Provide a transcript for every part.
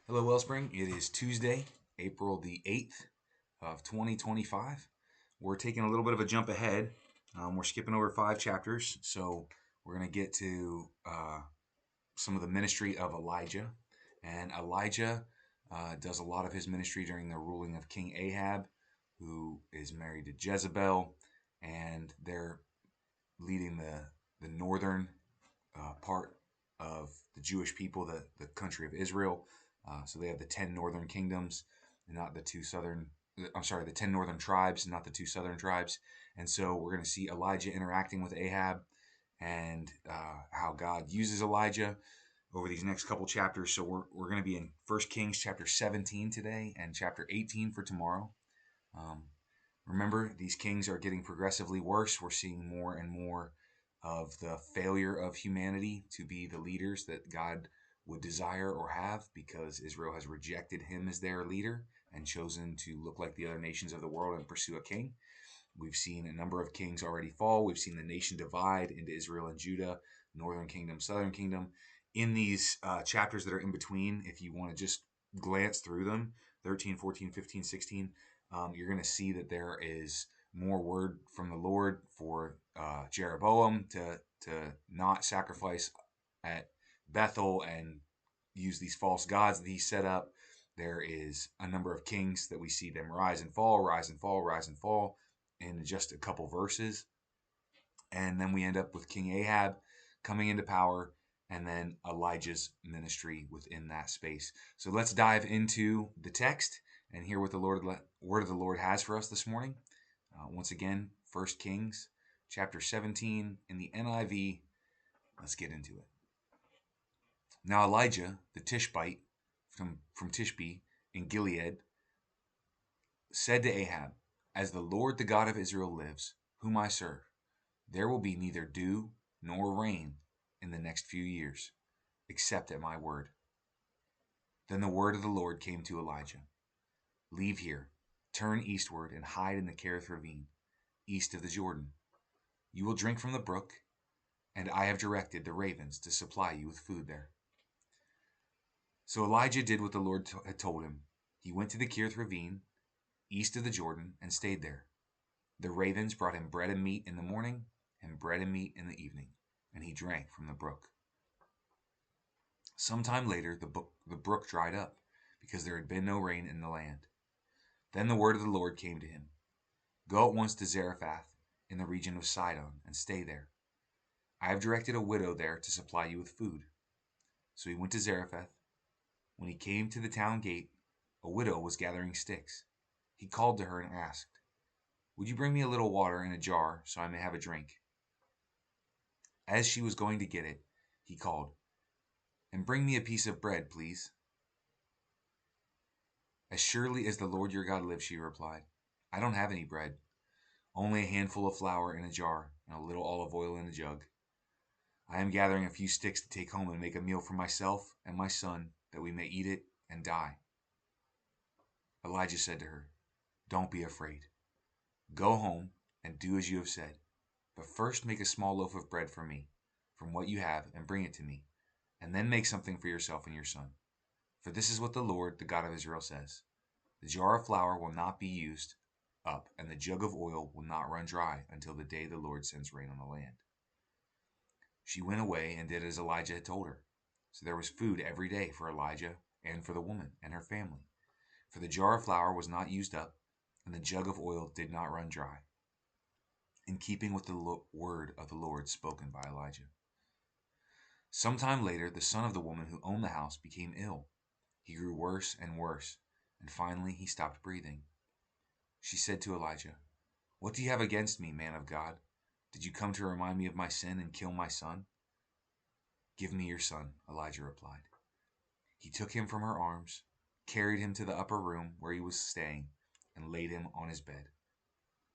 Hello, Wellspring. It is Tuesday, April the 8th of 2025. We're taking a little bit of a jump ahead. We're skipping over 5 chapters, so we're going to get to some of the ministry of Elijah. And Elijah does a lot of his ministry during the ruling of King Ahab, who is married to Jezebel, and they're leading the northern part of the Jewish people, the country of Israel. So they have the 10 northern kingdoms, and not the two southern. I'm sorry, the 10 northern tribes, not the two southern tribes. And so we're going to see Elijah interacting with Ahab and how God uses Elijah over these next couple chapters. So we're going to be in 1 Kings chapter 17 today and chapter 18 for tomorrow. Um, Remember, these kings are getting progressively worse. We're seeing more and more of the failure of humanity to be the leaders that God would desire or have, because Israel has rejected him as their leader and chosen to look like the other nations of the world and pursue a king. We've seen a number of kings already fall. We've seen the nation divide into Israel and Judah, northern kingdom, southern kingdom. In these chapters that are in between, if you want to just glance through them, 13, 14, 15, 16, you're going to see that there is more word from the Lord for Jeroboam to not sacrifice at Bethel and use these false gods that he set up. There is a number of kings that we see them rise and fall, rise and fall, rise and fall in just a couple verses. And then we end up with King Ahab coming into power, and then Elijah's ministry within that space. So let's dive into the text and hear what the word of the Lord has for us this morning. Once again, 1 Kings chapter 17 in the NIV. Let's get into it. Now Elijah, the Tishbite from Tishbe in Gilead, said to Ahab, "As the Lord, the God of Israel, lives, whom I serve, there will be neither dew nor rain in the next few years, except at my word." Then the word of the Lord came to Elijah: "Leave here, turn eastward, and hide in the Kerith ravine, east of the Jordan. You will drink from the brook, and I have directed the ravens to supply you with food there." So Elijah did what the Lord had told him. He went to the Kerith ravine, east of the Jordan, and stayed there. The ravens brought him bread and meat in the morning, and bread and meat in the evening, and he drank from the brook. Some time later, the brook dried up, because there had been no rain in the land. Then the word of the Lord came to him: "Go at once to Zarephath, in the region of Sidon, and stay there. I have directed a widow there to supply you with food." So he went to Zarephath. When he came to the town gate, a widow was gathering sticks. He called to her and asked, "Would you bring me a little water in a jar so I may have a drink?" As she was going to get it, he called, "And bring me a piece of bread, please." "As surely as the Lord your God lives," she replied, "I don't have any bread, only a handful of flour in a jar and a little olive oil in a jug. I am gathering a few sticks to take home and make a meal for myself and my son, that we may eat it and die." Elijah said to her, "Don't be afraid. Go home and do as you have said. But first make a small loaf of bread for me, from what you have, and bring it to me, and then make something for yourself and your son. For this is what the Lord, the God of Israel, says: The jar of flour will not be used up, and the jug of oil will not run dry until the day the Lord sends rain on the land." She went away and did as Elijah had told her. So there was food every day for Elijah and for the woman and her family. For the jar of flour was not used up, and the jug of oil did not run dry, in keeping with the word of the Lord spoken by Elijah. Some time later, the son of the woman who owned the house became ill. He grew worse and worse, and finally he stopped breathing. She said to Elijah, "What do you have against me, man of God? Did you come to remind me of my sin and kill my son?" "Give me your son," Elijah replied. He took him from her arms, carried him to the upper room where he was staying, and laid him on his bed.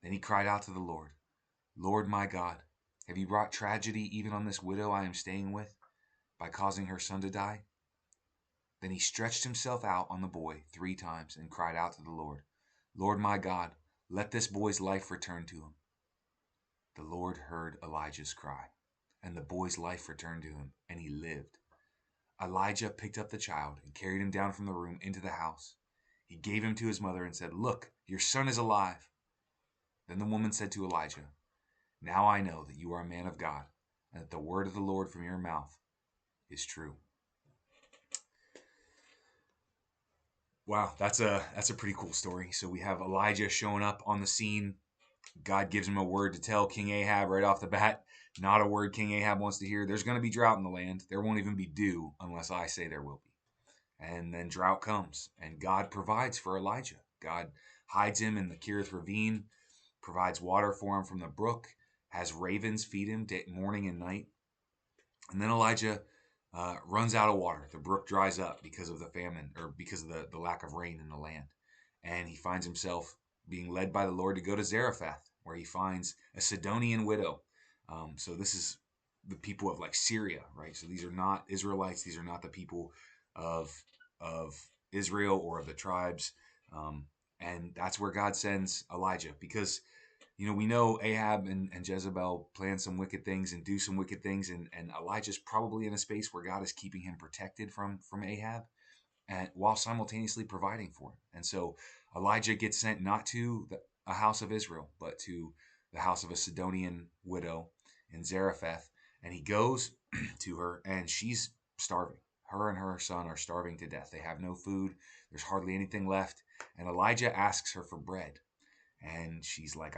Then he cried out to the Lord, "Lord my God, have you brought tragedy even on this widow I am staying with, by causing her son to die?" Then he stretched himself out on the boy 3 times and cried out to the Lord, "Lord my God, let this boy's life return to him." The Lord heard Elijah's cry, and the boy's life returned to him, and he lived. Elijah picked up the child and carried him down from the room into the house. He gave him to his mother and said, "Look, your son is alive." Then the woman said to Elijah, "Now I know that you are a man of God, and that the word of the Lord from your mouth is true." Wow, that's a pretty cool story. So we have Elijah showing up on the scene. God gives him a word to tell King Ahab right off the bat. Not a word King Ahab wants to hear. There's going to be drought in the land. There won't even be dew unless I say there will be. And then drought comes, and God provides for Elijah. God hides him in the Kerith ravine, provides water for him from the brook, has ravens feed him morning and night. And then Elijah runs out of water. The brook dries up because of the famine, or because of the lack of rain in the land. And he finds himself being led by the Lord to go to Zarephath, where he finds a Sidonian widow. So this is the people of like Syria, right? So these are not Israelites. These are not the people of Israel or of the tribes. And that's where God sends Elijah, because we know Ahab and Jezebel plan some wicked things and do some wicked things, and Elijah's probably in a space where God is keeping him protected from Ahab, and while simultaneously providing for him. And so Elijah gets sent not to a house of Israel, but to the house of a Sidonian widow in Zarephath, and he goes to her, and she's starving. Her and her son are starving to death. They have no food. There's hardly anything left, and Elijah asks her for bread. And she's like,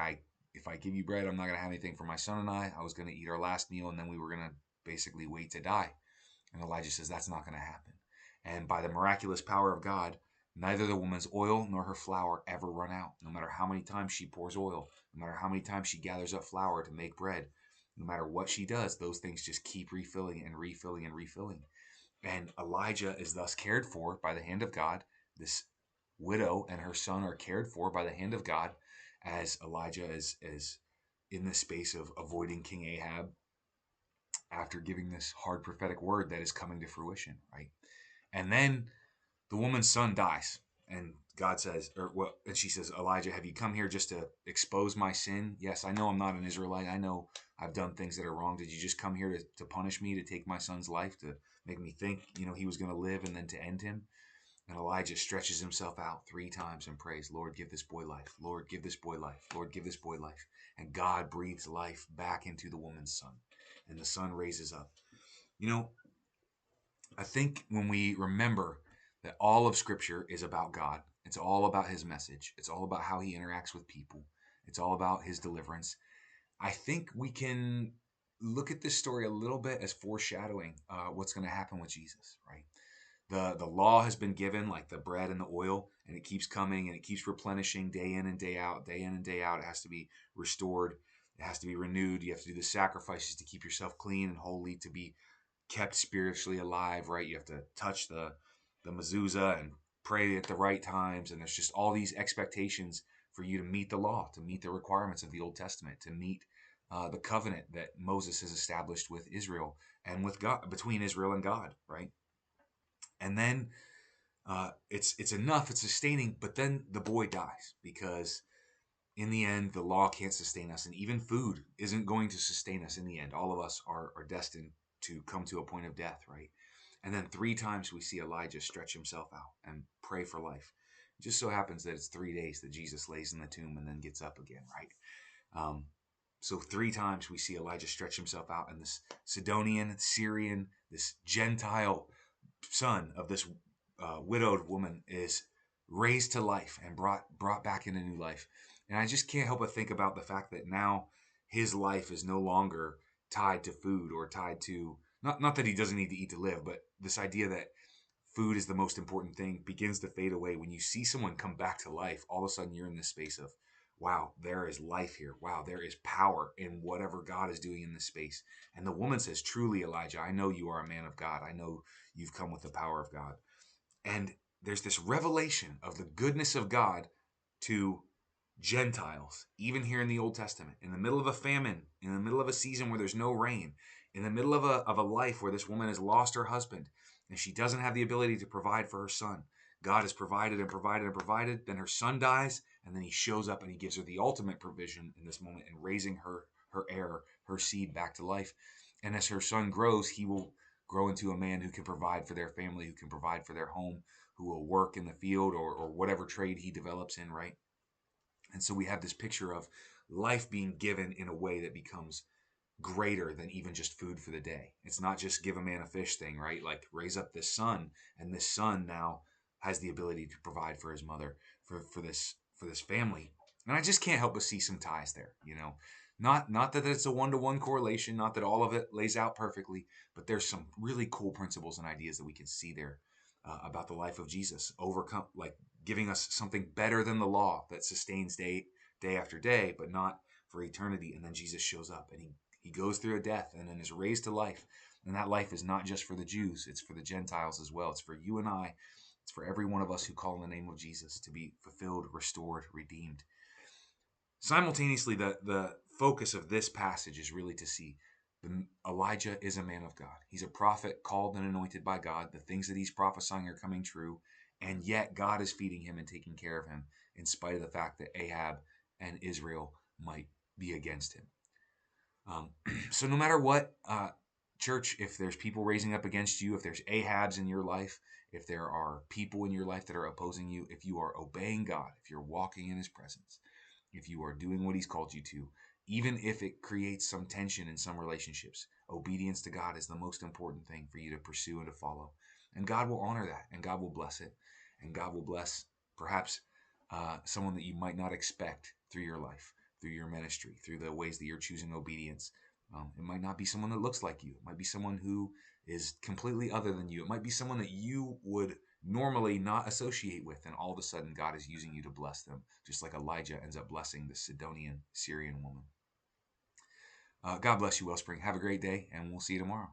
if I give you bread, I'm not going to have anything for my son and I. I was going to eat our last meal, and then we were going to basically wait to die. And Elijah says, that's not going to happen. And by the miraculous power of God, neither the woman's oil nor her flour ever run out. No matter how many times she pours oil, no matter how many times she gathers up flour to make bread, no matter what she does, those things just keep refilling and refilling and refilling. And Elijah is thus cared for by the hand of God. This widow and her son are cared for by the hand of God, as Elijah is in the space of avoiding King Ahab after giving this hard prophetic word that is coming to fruition, right? And then the woman's son dies, and God says, and she says, "Elijah, have you come here just to expose my sin? Yes, I know I'm not an Israelite. I know I've done things that are wrong. Did you just come here to punish me, to take my son's life, to make me think, he was going to live and then to end him?" And Elijah stretches himself out 3 times and prays, "Lord, give this boy life. Lord, give this boy life. Lord, give this boy life." And God breathes life back into the woman's son, and the son raises up. I think when we remember that all of Scripture is about God, it's all about His message, it's all about how He interacts with people, it's all about His deliverance, I think we can look at this story a little bit as foreshadowing what's going to happen with Jesus, right? The law has been given, like the bread and the oil, and it keeps coming and it keeps replenishing day in and day out, day in and day out. It has to be restored. It has to be renewed. You have to do the sacrifices to keep yourself clean and holy, to be kept spiritually alive, right? You have to touch the mezuzah and pray at the right times, and there's just all these expectations for you to meet the law, to meet the requirements of the Old Testament, to meet the covenant that Moses has established with Israel and with God, between Israel and God, right? And then it's enough, it's sustaining, but then the boy dies, because in the end the law can't sustain us, and even food isn't going to sustain us in the end. All of us are destined to come to a point of death, right? And then 3 times we see Elijah stretch himself out and pray for life. It just so happens that it's 3 days that Jesus lays in the tomb and then gets up again, right? So 3 times we see Elijah stretch himself out, and this Sidonian, Syrian, this Gentile son of this widowed woman is raised to life and brought back into new life. And I just can't help but think about the fact that now his life is no longer tied to food, or tied to, not that he doesn't need to eat to live, but this idea that food is the most important thing begins to fade away. When you see someone come back to life, all of a sudden you're in this space of, wow, there is life here. Wow, there is power in whatever God is doing in this space. And the woman says, "Truly, Elijah, I know you are a man of God. I know you've come with the power of God." And there's this revelation of the goodness of God to Gentiles, even here in the Old Testament, in the middle of a famine, in the middle of a season where there's no rain, in the middle of a life where this woman has lost her husband and she doesn't have the ability to provide for her son. God has provided and provided and provided. Then her son dies, and then he shows up and he gives her the ultimate provision in this moment in raising her heir, her seed back to life. And as her son grows, he will grow into a man who can provide for their family, who can provide for their home, who will work in the field or whatever trade he develops in, right? And so we have this picture of life being given in a way that becomes greater than even just food for the day. It's not just give a man a fish thing, right? Like raise up this son, and this son now has the ability to provide for his mother, for this family. And I just can't help but see some ties there, you know. Not that it's a one-to-one correlation, not that all of it lays out perfectly, but there's some really cool principles and ideas that we can see there about the life of Jesus, overcome like giving us something better than the law that sustains day after day, but not for eternity. And then Jesus shows up and he goes through a death and then is raised to life. And that life is not just for the Jews, it's for the Gentiles as well. It's for you and I. It's for every one of us who call in the name of Jesus to be fulfilled, restored, redeemed. Simultaneously, the focus of this passage is really to see Elijah is a man of God. He's a prophet called and anointed by God. The things that he's prophesying are coming true. And yet God is feeding him and taking care of him in spite of the fact that Ahab and Israel might be against him. So no matter what, church, if there's people raising up against you, if there's Ahabs in your life, if there are people in your life that are opposing you, if you are obeying God, if you're walking in his presence, if you are doing what he's called you to, even if it creates some tension in some relationships, obedience to God is the most important thing for you to pursue and to follow. And God will honor that, and God will bless it, and God will bless perhaps someone that you might not expect through your life, through your ministry, through the ways that you're choosing obedience. It might not be someone that looks like you. It might be someone who is completely other than you. It might be someone that you would normally not associate with, and all of a sudden God is using you to bless them, just like Elijah ends up blessing the Sidonian Syrian woman. God bless you, Wellspring. Have a great day, and we'll see you tomorrow.